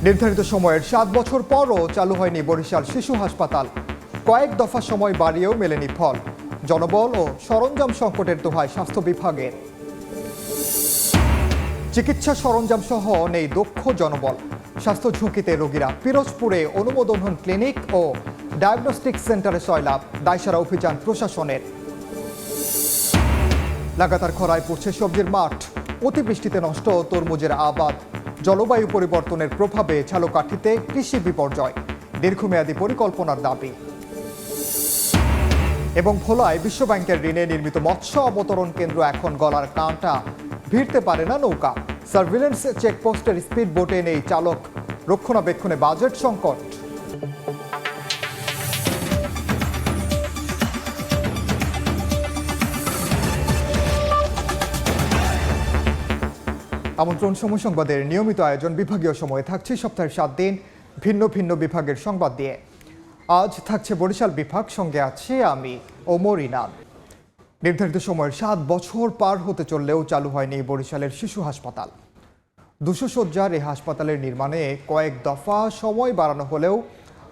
নির্ধারিত সময়ের 7 বছর পরও চালু হয়নি বরিশাল শিশু হাসপাতাল। কয়েক দফা সময় বাড়িয়েও মেলেনি ফল। জনবল ও সরঞ্জাম সংকটের দোহায় স্বাস্থ্য বিভাগের। চিকিৎসা সরঞ্জাম সহ নেই দক্ষ জনবল। স্বাস্থ্য ঝুঁকিতে রোগীরা। পিরোজপুরে অনুমোদনহীন ক্লিনিক ও ডায়াগনস্টিক সেন্টারে সয়লাভ। দায়সারা অভিযান প্রশাসনের। লাগাতার খরায় পড়ছে সবজির মাঠ। অতিবৃষ্টিতে নষ্ট তরমুজের আবাদ। জলবায়ু পরিবর্তনের প্রভাবে ঝালকাঠিতে কৃষি বিপর্যয়। দীর্ঘমেয়াদী পরিকল্পনার দাবি। এবং ভোলায় বিশ্বব্যাংকের ঋণে নির্মিত মৎস্য অবতরণ কেন্দ্র এখন গলার কাঁটা। ভিড়তে পারে না নৌকা। সার্ভিলেন্স চেকপোস্টের স্পিড বোটে নেই চালক। রক্ষণাবেক্ষণে বাজেট সংকট। আমন্ত্রণ সময় সংবাদের নিয়মিত আয়োজন। বিভাগীয় সময়ে থাকছে সপ্তাহের 7 দিন ভিন্ন ভিন্ন বিভাগের সংবাদ দিয়ে। আজ থাকছে বরিশাল বিভাগ, সঙ্গে আছে আমি ওমর ইনান। নির্ধারিত সময়ের 7 বছর পার হতে চললেও চালু হয়নি বরিশালের শিশু হাসপাতাল। 200 শয্যার এই হাসপাতালের নির্মাণে কয়েক দফা সময় বাড়ানো হলেও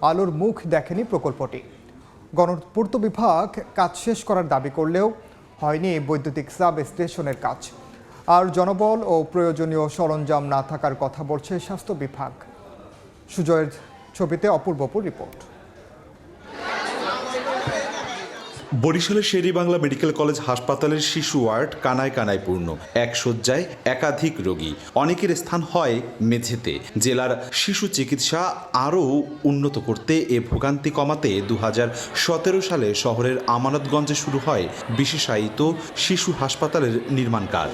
আলোর মুখ দেখেনি প্রকল্পটি। গণপূর্ত বিভাগ কাজ শেষ করার দাবি করলেও হয়নি বৈদ্যুতিক সাব স্টেশনের কাজ। আর জনবল ও প্রয়োজনীয় সরঞ্জাম না থাকার কথা বলছে স্বাস্থ্য বিভাগ। সুজয়ের ছবিতে অপূর্বপুর রিপোর্ট। বরিশালের শের-ই-বাংলা মেডিকেল কলেজ হাসপাতালের শিশু ওয়ার্ড কানায় কানায় পূর্ণ। এক শয্যায় একাধিক রোগী। অনেকের স্থান হয় মেঝেতে। জেলার শিশু চিকিৎসা আরও উন্নত করতে এ ভোগান্তি কমাতে 2017 সালে শহরের আমানতগঞ্জে শুরু হয় বিশেষায়িত শিশু হাসপাতালের নির্মাণ কাজ।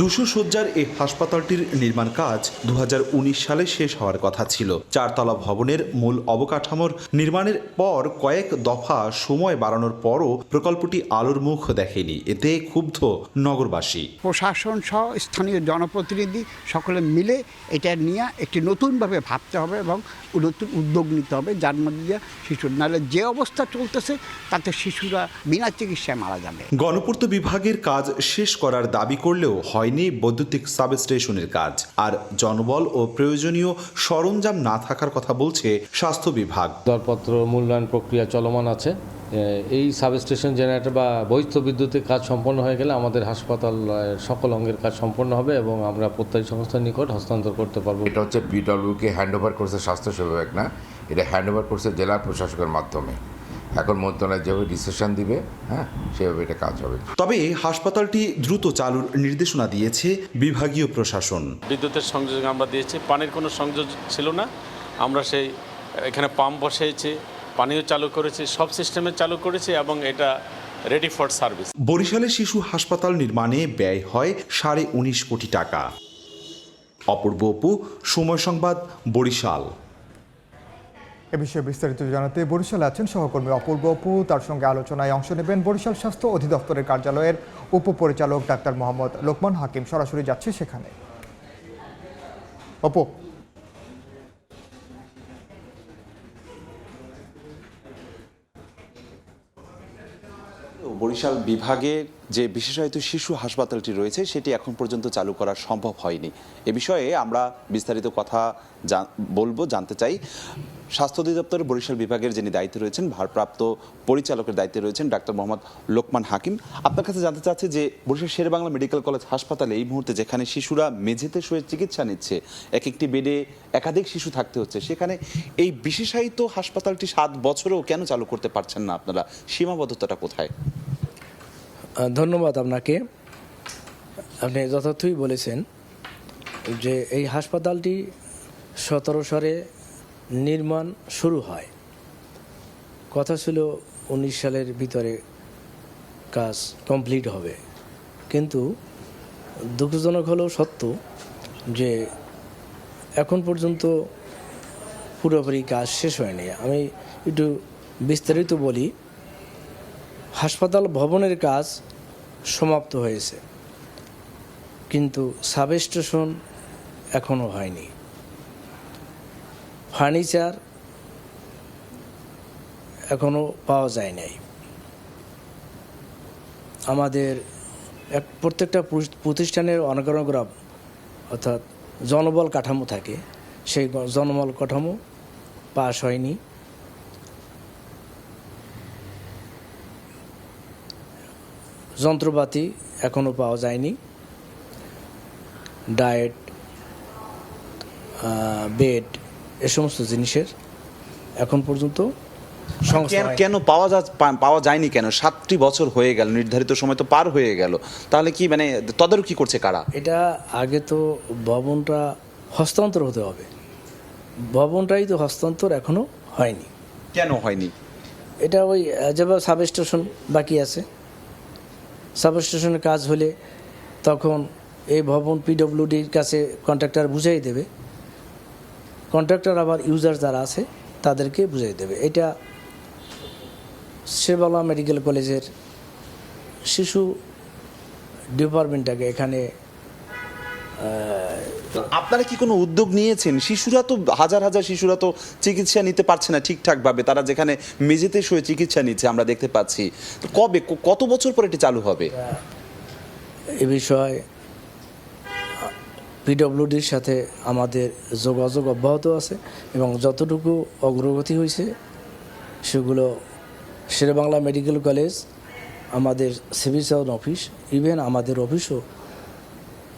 200 শয্যার এই হাসপাতালটির নির্মাণ কাজ 2019 সালে শেষ হওয়ার কথা ছিল। 4 তলা ভবনের মূল অবকাঠামোর নির্মাণের পর কয়েক দফা সময় বাড়ানোর পরও প্রকল্পটি আলোর মুখ দেখেনি। এতে ক্ষুব্ধ নগরবাসী। প্রশাসন সহ স্থানীয় জনপ্রতিনিধি সকলে মিলে এটা নিয়ে একটি নতুনভাবে ভাবতে হবে এবং নতুন উদ্যোগ নিতে হবে, যার মধ্যে দিয়ে শিশুর, নাহলে যে অবস্থা চলতেছে তাতে শিশুরা বিনা চিকিৎসায় মারা যাবে। গণপূর্ত বিভাগের কাজ শেষ করার দাবি করলেও হয়নি বৈদ্যুতিক সাবস্টেশনের কাজ। আর জনবল ও প্রয়োজনীয় সরঞ্জাম না থাকার কথা বলছে স্বাস্থ্য বিভাগ। দরপত্র মূল্যায়ন প্রক্রিয়া চলমান আছে। এই সাবস্টেশন জেনারেটর বা বৈদ্যুতিক বিদ্যুতের কাজ সম্পন্ন হয়ে গেলে আমাদের হাসপাতাল সকল অঙ্গের কাজ সম্পন্ন হবে এবং আমরা প্রত্যেক সংস্থার নিকট হস্তান্তর করতে পারবো। এটা হচ্ছে বিডব্লিউকে হ্যান্ড ওভার করছে স্বাস্থ্য বিভাগ না, এটা হ্যান্ড ওভার করছে জেলা প্রশাসকের মাধ্যমে। এখন মন্ত্রণালয় যেভাবে ডিসিশন দিবে, সেভাবে এটা কাজ হবে। তবে হাসপাতালটি দ্রুত চালুর নির্দেশনা দিয়েছে বিভাগীয় প্রশাসন। বিদ্যুতের সংযোগ আমরা দিয়েছি, পানির কোনো সংযোগ ছিল না। আমরা সেই এখানে পাম্প বসিয়েছি, পানিও চালু করেছি, সব সিস্টেমে চালু করেছি এবং এটা রেডি ফর সার্ভিস। বরিশালের শিশু হাসপাতাল নির্মাণে ব্যয় হয় 19.5 কোটি টাকা। অপূর্ব অপু, সময় সংবাদ, বরিশাল। এ বিষয়ে বিস্তারিত জানাতে বরিশালে আছেন সহকর্মী অপূর্ব অপু। তার সঙ্গে আলোচনায় অংশ নেবেন বরিশাল স্বাস্থ্য অধিদপ্তরের কার্যালয়ের উপপরিচালক ডাক্তার মোহাম্মদ লোকমান হাকিম। সরাসরি যাচ্ছে সেখানে। অপু, বরিশাল বিভাগের যে বিশেষায়িত শিশু হাসপাতালটি রয়েছে সেটি এখন পর্যন্ত চালু করা সম্ভব হয়নি। এ বিষয়ে আমরা বিস্তারিত কথা জানতে চাই। স্বাস্থ্য অধিদপ্তরের বরিশাল বিভাগের যিনি দায়িত্বে রয়েছেন, ভারপ্রাপ্ত পরিচালকের দায়িত্বে রয়েছেন ডাক্তার মোহাম্মদ লোকমান হাকিম। আপনার কাছে জানতে চাচ্ছি যে বরিশাল শের-ই-বাংলা মেডিকেল কলেজ হাসপাতালে এই মুহূর্তে যেখানে শিশুরা মেঝেতে শুয়ে চিকিৎসা নিচ্ছে, এক একটি বেডে একাধিক শিশু থাকতে হচ্ছে, সেখানে এই বিশেষায়িত হাসপাতালটি 7 বছরেও কেন চালু করতে পারছেন না আপনারা? সীমাবদ্ধতাটা কোথায়? ধন্যবাদ আপনাকে। আপনি যথার্থই বলেছেন যে এই হাসপাতালটি 17 সালে নির্মাণ শুরু হয়। কথা ছিল 19 সালের ভিতরে কাজ কমপ্লিট হবে, কিন্তু দুঃখজনক হলেও সত্য যে এখন পর্যন্ত পুরোপুরি কাজ শেষ হয়নি। আমি একটু বিস্তারিত বলি। হাসপাতাল ভবনের কাজ সমাপ্ত হয়েছে, কিন্তু সাবস্টেশন এখনও হয়নি। ফার্নিচার এখনও পাওয়া যায় নাই। আমাদের প্রত্যেকটা প্রতিষ্ঠানের অর্গানোগ্রাম অর্থাৎ জনবল কাঠামো থাকে, সেই জনবল কাঠামো পাস হয়নি। যন্ত্রপাতি এখনও পাওয়া যায়নি, ডায়েট, বেড, এ সমস্ত জিনিসের এখন পর্যন্ত সংস্থা হয়নি। কেন পাওয়া যায়নি কেন? 7টি বছর হয়ে গেল, নির্ধারিত সময় তো পার হয়ে গেল, তাহলে কি মানে তদারকি করছে কারা? এটা আগে তো ভবনটা হস্তান্তর হতে হবে, ভবনটাই তো হস্তান্তর এখনো হয়নি। কেন হয়নি? এটা ওই যেভাবে সাব স্টেশন বাকি আছে, সাব স্টেশনের কাজ হলে তখন এই ভবন পিডব্লিউডির কাছে কন্ট্রাক্টর বুঝাই দেবে, কন্ট্রাক্টর আবার ইউজার যারা আছে তাদেরকে বুঝাই দেবে। এটা শেরবাংলা মেডিকেল কলেজের শিশু ডিপার্টমেন্টটাকে এখানে। আপনারা কি কোনো উদ্যোগ নিয়েছেন? শিশুরা তো হাজার হাজার শিশুরা তো চিকিৎসা নিতে পারছে না ঠিকঠাকভাবে, তারা যেখানে মেঝেতে শুয়ে চিকিৎসা নিচ্ছে আমরা দেখতে পাচ্ছি। তো কত বছর পর এটি চালু হবে? এ বিষয়ে পিডব্লিউডির সাথে আমাদের যোগাযোগ অব্যাহত আছে এবং যতটুকু অগ্রগতি হয়েছে সেগুলো শেরেবাংলা মেডিকেল কলেজ, আমাদের সিভিল সার্জন অফিস, ইভেন আমাদের অফিসও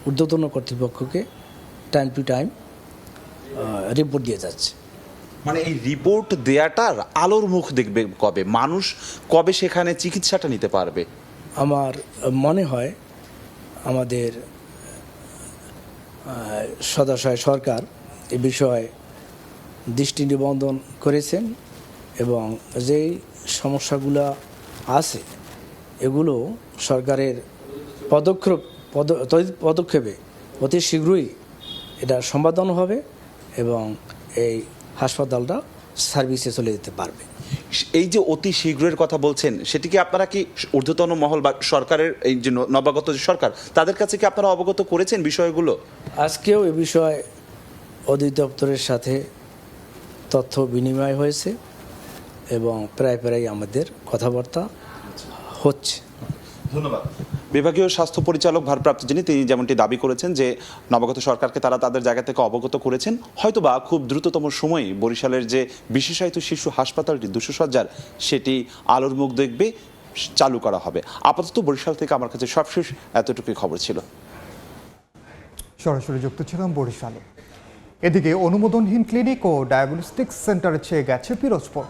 ঊর্ধ্বতন কর্তৃপক্ষকে টাইম টু টাইম রিপোর্ট দিয়ে যাচ্ছে। মানে এই রিপোর্ট দেয়াটার আলোর মুখ দেখবে কবে? মানুষ কবে সেখানে চিকিৎসাটা নিতে পারবে? আমার মনে হয় আমাদের সদাশয় সরকার এ বিষয়ে দৃষ্টি নিবন্ধন করেছেন এবং যেই সমস্যাগুলো আছে এগুলো সরকারের পদক্ষেপে অতি শীঘ্রই এটা সমাধান হবে এবং এই হাসপাতালটা সার্ভিসে চলে যেতে পারবে। এই যে অতি শীঘ্রের কথা বলছেন, সেটি কি আপনারা কি ঊর্ধ্বতন মহল বা সরকারের এই যে নবাগত যে সরকার তাদের কাছে কি আপনারা অবগত করেছেন বিষয়গুলো? আজকেও এ বিষয়ে অধিদপ্তরের সাথে তথ্য বিনিময় হয়েছে এবং প্রায় আমাদের কথাবার্তা হচ্ছে। ধন্যবাদ। বিভাগীয় স্বাস্থ্য পরিচালক ভারপ্রাপ্ত যিনি, তিনি যেমনটি দাবি করেছেন যে নবাগত সরকারকে তারা তাদের জায়গা থেকে অবগত করেছেন, হয়তোবা খুব দ্রুততম সময়ে বরিশালের যে বিশেষায়িত শিশু হাসপাতালটি 200 শয্যার সেটি আলোর মুখ দেখবে, চালু করা হবে। আপাতত বরিশাল থেকে আমার কাছে সবশেষ এতটুকুই খবর ছিল। সরাসরি যুক্ত ছিলাম বরিশালে। এদিকে অনুমোদনহীন ক্লিনিক ও ডায়াগনস্টিক্স সেন্টারে ছেয়ে গেছে পিরোজপুর।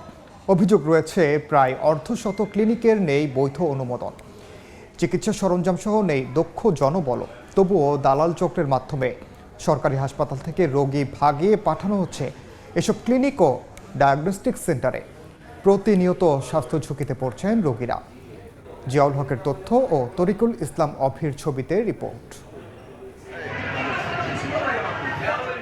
অভিযোগ রয়েছে প্রায় অর্ধশত ক্লিনিকের নেই বৈধ অনুমোদন, চিকিৎসা সরঞ্জাম সহ নেই দক্ষ জনবল। তবুও দালাল চক্রের মাধ্যমে সরকারি হাসপাতাল থেকে রোগী ভাগিয়ে পাঠানো হচ্ছে এসব ক্লিনিক ও ডায়াগনস্টিক সেন্টারে। প্রতিনিয়ত স্বাস্থ্য ঝুঁকিতে পড়ছেন রোগীরা। জিয়াউল হকের তথ্য ও তরিকুল ইসলাম অভির ছবিতে রিপোর্ট।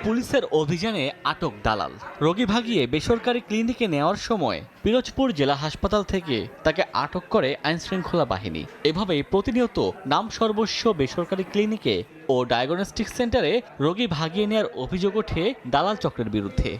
পুলিশের অভিযানে আটক দালাল। রোগী ভাগিয়ে বেসরকারি ক্লিনিকে নেওয়ার সময় পিরোজপুর জেলা হাসপাতাল থেকে তাকে আটক করে আইনশৃঙ্খলা বাহিনী। এভাবেই প্রতিনিয়ত নাম সর্বস্ব বেসরকারি ক্লিনিকে ও ডায়াগনস্টিক সেন্টারে রোগী ভাগিয়ে নেওয়ার অভিযোগ ওঠে দালাল চক্রের বিরুদ্ধে।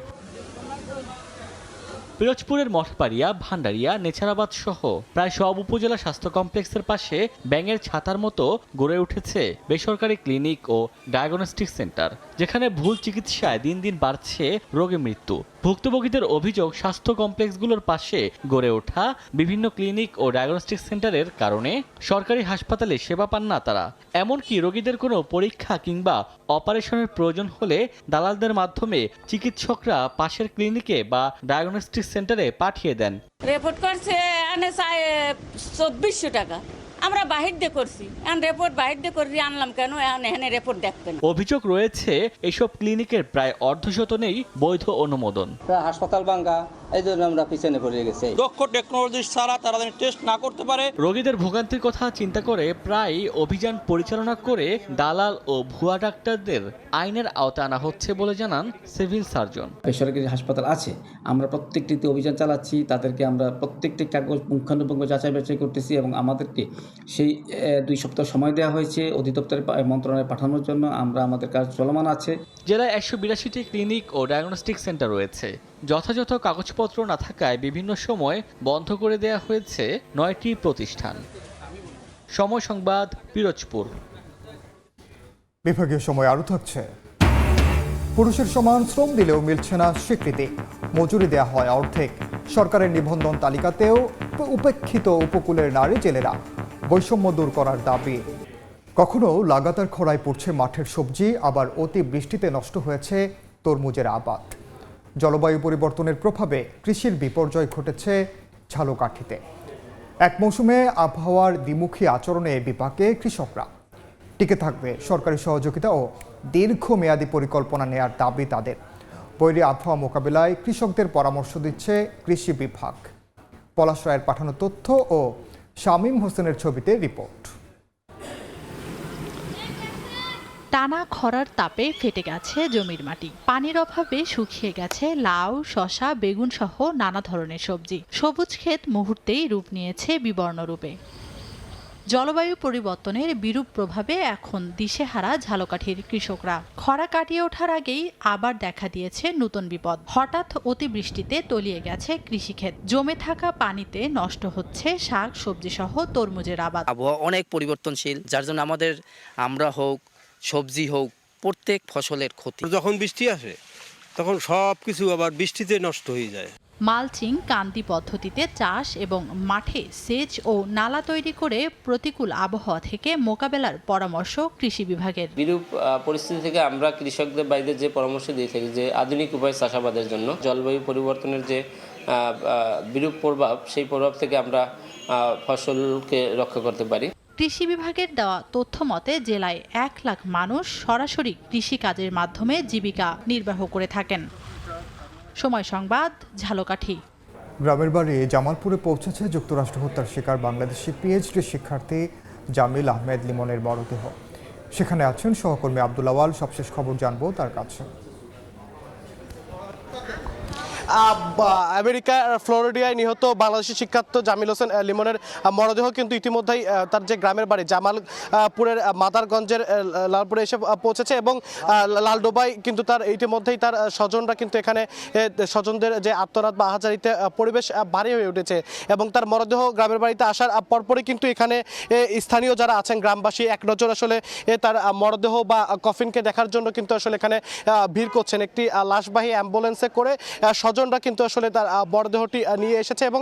পিরোজপুরের মঠবাড়িয়া, ভান্ডারিয়া, নেছারাবাদ সহ প্রায় সব উপজেলা স্বাস্থ্য কমপ্লেক্সের পাশে ব্যাঙের ছাতার মতো গড়ে উঠেছে বেসরকারি ক্লিনিক ও ডায়াগনস্টিক সেন্টার, যেখানে ভুল চিকিৎসায় দিন দিন বাড়ছে রোগী মৃত্যু। ভুক্তভোগীদের অভিযোগ, স্বাস্থ্য কমপ্লেক্সগুলোর পাশে গড়ে ওঠা বিভিন্ন ক্লিনিক ও ডায়াগনস্টিক সেন্টারের কারণে সরকারি হাসপাতালে সেবা পান না তারা। এমনকি রোগীদের কোনো পরীক্ষা কিংবা অপারেশনের প্রয়োজন হলে দালালদের মাধ্যমে চিকিৎসকরা পাশের ক্লিনিকে বা ডায়াগনস্টিক সেন্টারে পাঠিয়ে দেন। রিপোর্ট করছে 2400 টাকা, আমরা বাহির দিয়ে করছি, রিপোর্ট বাহির দিয়ে করে আনলাম কেন, এখানে রিপোর্ট দেখবেন। অভিযোগ রয়েছে এসব ক্লিনিকের প্রায় অর্ধশত নেই বৈধ অনুমোদন। হাসপাতাল ভাঙ্গা, এই জন্য আমরা পিছনে পড়ে গেছি। দক্ষ টেকনোলজি ছাড়া তারা টেস্ট না করতে পারে। রোগীদের ভোগান্তির কথা চিন্তা করে প্রায় অভিযান পরিচালনা করে দালাল ও ভুয়া ডাক্তারদের আইনের আওতায় আনা হচ্ছে বলে জানান সিভিল সার্জন। বেসরকারি হাসপাতাল আছে, আমরা প্রত্যেকটিতে অভিযান চালাচ্ছি, তাদেরকে আমরা প্রত্যেকটি কাগজ পুঙ্খানুপুঙ্খ যাচাই বাছাই করতেছি এবং আমাদেরকে সেই 2 সপ্তাহ সময় দেওয়া হয়েছে অধিদপ্তরের মন্ত্রণালয়ে পাঠানোর জন্য। আমরা আমাদের কাজ চলমান আছে। জেলায় 182টি ক্লিনিক ও ডায়াগনস্টিক সেন্টার রয়েছে। যথাযথ কাগজপত্র না থাকায় বিভিন্ন সময় বন্ধ করে দেওয়া হয়েছে 9টি প্রতিষ্ঠান। সময় সংবাদ, পিরোজপুর। বিভাগীয় সময় আরও থাকছে। পুরুষের সমান শ্রম দিলেও মিলছে না স্বীকৃতি, মজুরি দেয়া হয় অর্ধেক। সরকারের নিবন্ধন তালিকাতেও উপেক্ষিত উপকূলের নারী জেলেরা, বৈষম্য দূর করার দাবি। কখনো লাগাতার খরায় পড়ছে মাঠের সবজি, আবার অতি বৃষ্টিতে নষ্ট হয়েছে তরমুজের আবাদ। জলবায়ু পরিবর্তনের প্রভাবে কৃষির বিপর্যয় ঘটেছে ঝালকাঠিতে। এক মৌসুমে আবহাওয়ার দ্বিমুখী আচরণে বিপাকে কৃষকরা। টিকে থাকবে সরকারি সহযোগিতা ও দীর্ঘমেয়াদী পরিকল্পনা নেয়ার দাবি তাদের। বৈরী আবহাওয়া মোকাবিলায় কৃষকদের পরামর্শ দিচ্ছে কৃষি বিভাগ। পলাশ রায়ের পাঠানো তথ্য ও শামীম হোসেনের ছবিতে রিপোর্ট। টানা খরার তাপে ফেটে গেছে জমির মাটি, পানির অভাবে শুকিয়ে গেছে লাউ, শসা, বেগুন সহ নানা ধরনের সবজি। সবুজ ক্ষেত মুহূর্তেই রূপ নিয়েছে বিবর্ণ রূপে। জলবায়ু পরিবর্তনের বিরূপ প্রভাবে এখন দিশেহারা ঝালকাঠির কৃষকরা। খরা কাটিয়ে ওঠার আগেই আবার দেখা দিয়েছে নতুন বিপদ। হঠাৎ অতিবৃষ্টিতে তলিয়ে গেছে কৃষিক্ষেত, জমে থাকা পানিতে নষ্ট হচ্ছে শাক সবজি সহ তরমুজের আবাদ। আবহাওয়া অনেক পরিবর্তনশীল, যার জন্য আমরা হোক সবজি হোক প্রত্যেক ফসলের ক্ষতি। যখন বৃষ্টি আসে তখন সব কিছু আবার বৃষ্টিতে নষ্ট হয়ে যায়। মালচিং, কান্তি পদ্ধতিতে চাষ এবং মাঠে সেচ ও নালা তৈরি করে প্রতিকূল আবহাওয়া থেকে মোকাবেলার পরামর্শ কৃষি বিভাগের। বিরূপ পরিস্থিতি থেকে আমরা কৃষকদের বাইরে যে পরামর্শ দিয়ে থাকি যে আধুনিক উপায় চাষাবাদের জন্য জলবায়ু পরিবর্তনের যে বিরূপ প্রভাব, সেই প্রভাব থেকে আমরা ফসলকে রক্ষা করতে পারি। কৃষি বিভাগের দেওয়া তথ্য মতে জেলায় 1 লাখ মানুষ সরাসরি কৃষিকাজের মাধ্যমে জীবিকা নির্বাহ করে থাকেন। সময় সংবাদ, ঝালকাঠি। গ্রামের বাড়ি জামালপুরে পৌঁছেছে যুক্তরাষ্ট্র হত্যার শিকার বাংলাদেশি পিএইচডি শিক্ষার্থী জামিল আহমেদ লিমনের মরদেহ। সেখানে আছেন সহকর্মী আব্দুল আওয়াল। সবশেষ খবর জানবো তার কাছে। আমেরিকার ফ্লোরিডায় নিহত বাংলাদেশি শিক্ষার্থী জামিল হোসেন লিমনের মরদেহ কিন্তু ইতিমধ্যেই তার যে গ্রামের বাড়ি জামালপুরের মাদারগঞ্জের লালপুরে এসে পৌঁছেছে এবং লালডোবায় কিন্তু তার ইতিমধ্যেই তার স্বজনরা কিন্তু এখানে স্বজনদের যে আত্মনাদ বা আহাজারিতে পরিবেশ ভারী হয়ে উঠেছে এবং তার মরদেহ গ্রামের বাড়িতে আসার পরপরই কিন্তু এখানে স্থানীয় যারা আছেন গ্রামবাসী এক নজর আসলে তার মরদেহ বা কফিনকে দেখার জন্য কিন্তু আসলে এখানে ভিড় করছেন। একটি লাশবাহী অ্যাম্বুলেন্সে করে স্বজনরা কিন্তু আসলে তার মরদেহটি নিয়ে এসেছে এবং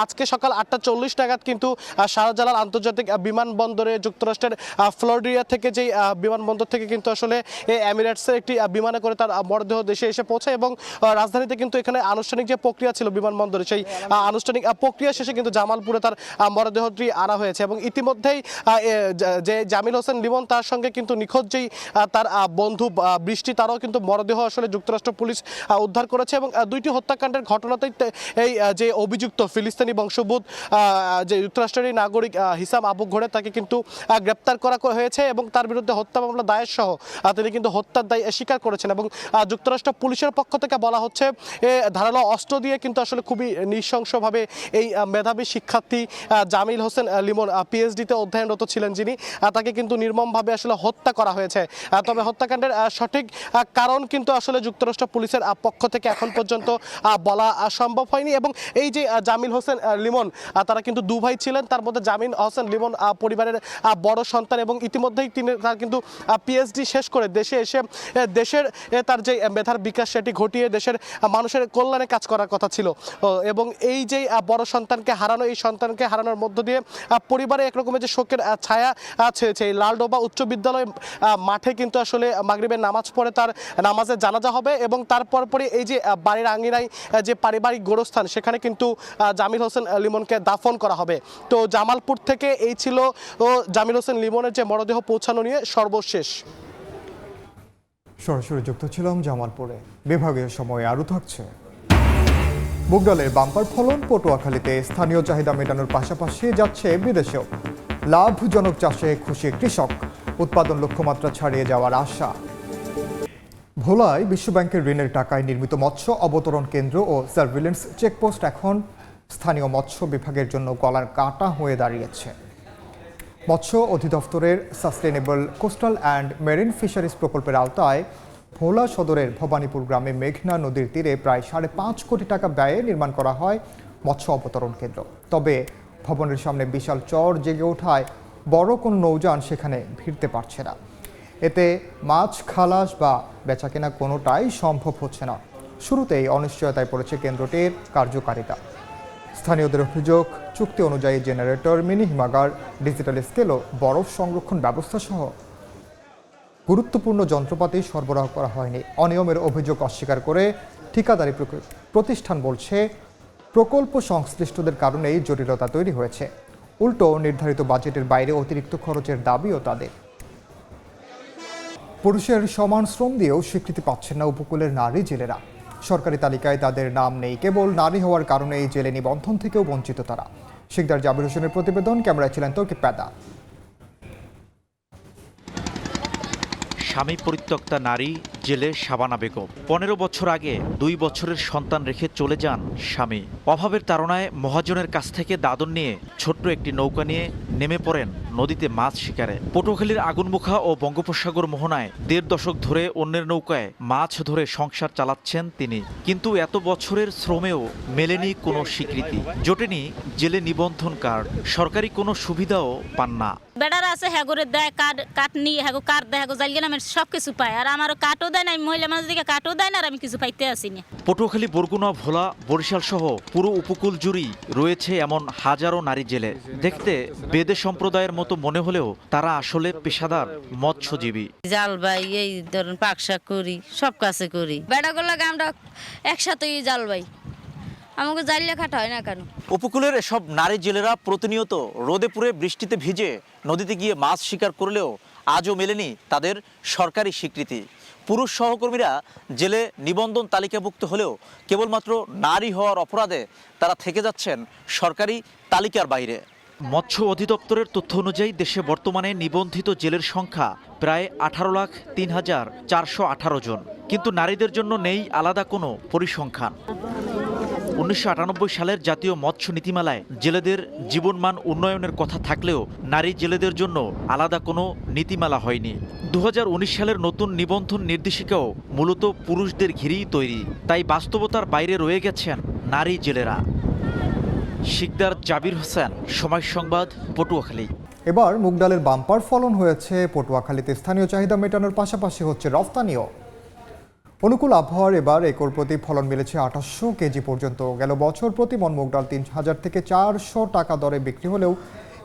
আজকে সকাল 8:40 নাগাদ কিন্তু শাহজালাল আন্তর্জাতিক বিমানবন্দরে যুক্তরাষ্ট্রের ফ্লোরিডা থেকে যেই বিমানবন্দর থেকে কিন্তু আসলে এমিরেটসের একটি বিমানে করে তার মরদেহ দেশে এসে পৌঁছে এবং রাজধানীতে কিন্তু এখানে আনুষ্ঠানিক যে প্রক্রিয়া ছিল বিমানবন্দরে, সেই আনুষ্ঠানিক প্রক্রিয়া শেষে কিন্তু জামালপুরে তার মরদেহটি আনা হয়েছে এবং ইতিমধ্যেই যে জামিল হোসেন লিমন তার সঙ্গে কিন্তু নিখোঁজ যেই তার বন্ধু বৃষ্টি, তারও কিন্তু মরদেহ আসলে যুক্তরাষ্ট্র পুলিশ উদ্ধার করেছে এবং দুইটি হত্যাকাণ্ডের ঘটনাতেই এই যে অভিযুক্ত ফিলিস্তিনি বংশোদ্ভূত যে যুক্তরাষ্ট্রের নাগরিক হিসাম আবু ঘোড়ে তাকে কিন্তু গ্রেপ্তার করা হয়েছে এবং তার বিরুদ্ধে হত্যা মামলা দায়ের সহ তিনি কিন্তু হত্যার দায় স্বীকার করেছেন এবং যুক্তরাষ্ট্র পুলিশের পক্ষ থেকে বলা হচ্ছে ধারালো অস্ত্র দিয়ে কিন্তু আসলে খুবই নৃশংসভাবে এই মেধাবী শিক্ষার্থী জামিল হোসেন লিমন পিএইচডিতে অধ্যয়নরত ছিলেন যিনি, তাকে কিন্তু নির্মমভাবে আসলে হত্যা করা হয়েছে। তবে হত্যাকাণ্ডের সঠিক কারণ কিন্তু আসলে যুক্তরাষ্ট্র পুলিশের পক্ষ থেকে এখন পর্যন্ত বলা সম্ভব হয়নি এবং এই যে জামিল হোসেন লিমন তারা কিন্তু দু ভাই ছিলেন, তার মধ্যে জামিল হোসেন লিমন পরিবারের বড় সন্তান এবং ইতিমধ্যেই তিনি তার কিন্তু পিএইচডি শেষ করে দেশে এসে দেশের তার যে মেধার বিকাশ সেটি ঘটিয়ে দেশের মানুষের কল্যাণে কাজ করার কথা ছিল এবং এই যে বড় সন্তানকে হারানো, এই সন্তানকে হারানোর মধ্য দিয়ে পরিবারে একরকমের যে শোকের ছায়া ছেয়েছে। এই লালডোবা উচ্চ বিদ্যালয় মাঠে কিন্তু আসলে মাগরিবের নামাজ পড়ে তার নামাজের জানাজা হবে এবং তারপর পরে এই যে বাড়ির আঙিনায় যে পারিবারিক গোরস্থান সেখানে কিন্তু জামিল হোসেন লিমনকে দাফন করা হবে। তো জামালপুর থেকে এই ছিল জামিল হোসেন লিমনের যে মরদেহ পৌঁছানো নিয়ে সর্বশেষ। সরাসরি যুক্ত ছিলাম জামালপুরে। বিভাগীয় সময় আরও থাকছে। মুগডালের বাম্পার ফলন পটুয়াখালীতে স্থানীয় চাহিদা মেটানোর পাশাপাশি যাচ্ছে বিদেশেও। লাভজনক চাষে খুশি কৃষক, উৎপাদন লক্ষ্যমাত্রা ছাড়িয়ে যাওয়ার আশা। ভোলায় বিশ্বব্যাংকের ঋণের টাকায় নির্মিত মৎস্য অবতরণ কেন্দ্র ও সার্ভিলেন্স চেকপোস্ট এখন স্থানীয় মৎস্য বিভাগের জন্য গলার কাঁটা হয়ে দাঁড়িয়েছে। মৎস্য অধিদপ্তরের sustainable coastal and marine fisheries প্রকল্পের আওতায় ভোলা সদরের ভবানীপুর গ্রামে মেঘনা নদীর তীরে প্রায় 5.5 কোটি টাকা ব্যয়ে নির্মাণ করা হয় মৎস্য অবতরণ কেন্দ্র। তবে ভবনের সামনে বিশাল চর জেগে ওঠায় বড় কোনো নৌযান সেখানে ভিড়তে পারছে না। এতে মাছ খালাস বা বেচাকেনা কোনোটাই সম্ভব হচ্ছে না। শুরুতেই অনিশ্চয়তায় পড়েছে কেন্দ্রটির কার্যকারিতা। স্থানীয়দের অভিযোগ, চুক্তি অনুযায়ী জেনারেটর, মিনি হিমাগার, ডিজিটাল স্কেল ও বরফ সংরক্ষণ ব্যবস্থা সহ গুরুত্বপূর্ণ যন্ত্রপাতি সরবরাহ করা হয়নি। অনিয়মের অভিযোগ অস্বীকার করে ঠিকাদারি প্রতিষ্ঠান বলছে, প্রকল্প সংশ্লিষ্টদের কারণেই জটিলতা তৈরি হয়েছে। উল্টো নির্ধারিত বাজেটের বাইরে অতিরিক্ত খরচের দাবিও তাদের। পুরুষের সমান শ্রম দিয়েও স্বীকৃতি পাচ্ছেন না উপকূলের নারী জেলেরা। সরকারি তালিকায় তাদের নাম নেই, কেবল নারী হওয়ার কারণে এই জেলে নিবন্ধন থেকেও বঞ্চিত তারা। শিকদার জাবির হোসেনের প্রতিবেদন, ক্যামেরায় ছিলেন তৌকিব পেদা। স্বামী পরিত্যক্তা নারী জেলে শাবানা বেগম। 15 বছর আগে 2 বছরের সন্তান রেখে চলে যান স্বামী। অভাবের তাড়নায় মহাজনের কাছ থেকে দাদন নিয়ে ছোট্ট একটি নৌকা নিয়ে নেমে পড়েন নদীতে মাছ শিকারে। পটুয়াখালীর আগুনমুখা ও বঙ্গোপসাগর মোহনায় 1.5 দশক ধরে অন্যের নৌকায় মাছ ধরে সংসার চালাচ্ছেন তিনি। কিন্তু এত বছরের শ্রমেও মেলেনি কোনো স্বীকৃতি, জোটেনি জেলে নিবন্ধন কার্ড, সরকারি কোনো সুবিধাও পান না। বেড়ারা আছে হ্যাগোরে দেয়, কাঠ নিয়ে হ্যাগো কাঠ দেয়, হ্যাগো জাল গেলে সব কিছু পায়, আর আমারও কাঠও দেয় না, মহিলা মানুষ দিকে কাঠও দেয় না, আর আমি কিছু পাইতে আসি না। পটুয়াখালী, বরগুনা, ভোলা, বরিশাল সহ পুরো উপকূল জুড়েই রয়েছে এমন হাজারো নারী জেলে। দেখতে বেদে সম্প্রদায়ের মতো মনে হলেও তারা আসলে পেশাদার মৎস্যজীবী। জাল বাই, এই ধরুন পাকশাক করি, সব কাছে করি। বেড়াগুলো আমরা একসাথেই জাল বাই, আমাকে জালিয়া খাটা হয় না কেন? উপকূলের এসব নারী জেলেরা প্রতিনিয়ত রোদে পুড়ে বৃষ্টিতে ভিজে নদীতে গিয়ে মাছ শিকার করলেও আজও মেলেনি তাদের সরকারি স্বীকৃতি। পুরুষ সহকর্মীরা জেলে নিবন্ধন তালিকাভুক্ত হলেও কেবলমাত্র নারী হওয়ার অপরাধে তারা থেকে যাচ্ছেন সরকারি তালিকার বাইরে। মৎস্য অধিদপ্তরের তথ্য অনুযায়ী দেশে বর্তমানে নিবন্ধিত জেলের সংখ্যা প্রায় 18,03,418 জন। কিন্তু নারীদের জন্য নেই আলাদা কোনো পরিসংখ্যান। 1998 সালের জাতীয় মৎস্য নীতিমালায় জেলেদের জীবনমান উন্নয়নের কথা থাকলেও নারী জেলেদের জন্য আলাদা কোনো নীতিমালা হয়নি। 2019 সালের নতুন নিবন্ধন নির্দেশিকাও মূলত পুরুষদের ঘিরেই তৈরি, তাই বাস্তবতার বাইরে রয়ে গেছেন নারী জেলেরা। শিকদার জাবির হোসেন, সময় সংবাদ, পটুয়াখালী। এবার মুগ ডালের বাম্পার ফলন হয়েছে পটুয়াখালীতে। স্থানীয় চাহিদা মেটানোর পাশাপাশি হচ্ছে রফতানিও। অনুকূল আবহাওয়ার এবার একর প্রতি ফলন মিলেছে 2800 কেজি পর্যন্ত। গেল বছর প্রতি মন মুগ ডাল 3000 থেকে 400 টাকা দরে বিক্রি হলেও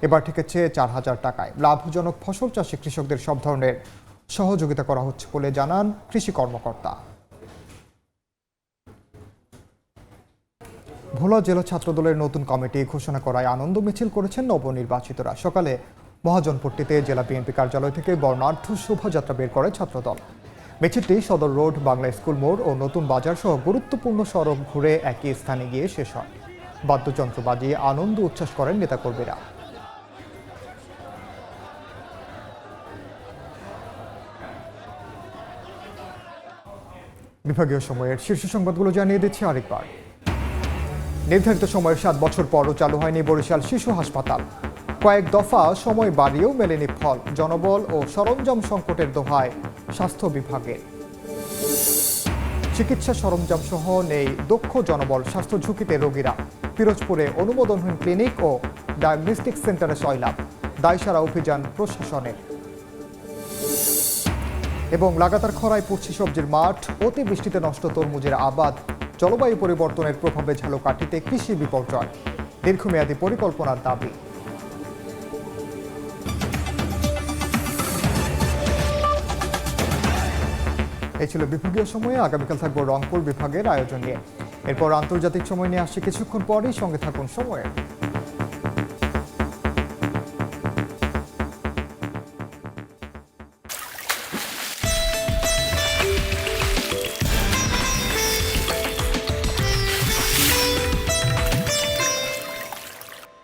এবার ঠেকেছে 4000 টাকায়। লাভজনক ফসল চাষে কৃষকদের সব ধরনের সহযোগিতা করা হচ্ছে বলে জানান কৃষি কর্মকর্তা। ভোলা জেলা ছাত্রদলের নতুন কমিটি ঘোষণা করায় আনন্দ মিছিল করেছেন নবনির্বাচিতরা। সকালে মহাজনপট্টিতে জেলা বিএনপি কার্যালয় থেকে বর্ণাঢ্য শোভাযাত্রা বের করে ছাত্রদল। মিছিলটি সদর রোড, বাংলা স্কুল মোড় ও নতুন বাজার সহ গুরুত্বপূর্ণ সড়ক ঘুরে একই স্থানে গিয়ে শেষ হয়। বাদ্যযন্ত্র বাজিয়ে আনন্দ উচ্ছ্বাস করেন নেতাকর্মীরা। বিভাগীয় সময়ের শীর্ষ সংবাদগুলো জানিয়ে দিচ্ছি আরেকবার। নির্ধারিত সময়ের 7 বছর পরও চালু হয়নি বরিশাল শিশু হাসপাতাল। কয়েক দফা সময় বাড়িয়েও মেলেনি ফল। জনবল ও সরঞ্জাম সংকটের দোহায় স্বাস্থ্য বিভাগের। চিকিৎসা সরঞ্জাম সহ নেই দক্ষ জনবল, স্বাস্থ্য ঝুঁকিতে রোগীরা। পিরোজপুরে অনুমোদনহীন ক্লিনিক ও ডায়াগনস্টিক সেন্টারে সয়লাভ, দায়সারা অভিযান প্রশাসনের। এবং লাগাতার খরায় পুড়ছে সবজির মাঠ, অতিবৃষ্টিতে নষ্ট তরমুজের আবাদ। জলবায়ু পরিবর্তনের প্রভাবে ঝালকাঠিতে কৃষি বিপর্যয়, দীর্ঘমেয়াদী পরিকল্পনার দাবি। এই ছিল বিভাগীয় সময়ে। আগামীকাল থাকবো রংপুর বিভাগের আয়োজন নিয়ে। এরপর আন্তর্জাতিক সময় নিয়ে আসছে কিছুক্ষণ পরেই। সঙ্গে থাকুন সময়ের।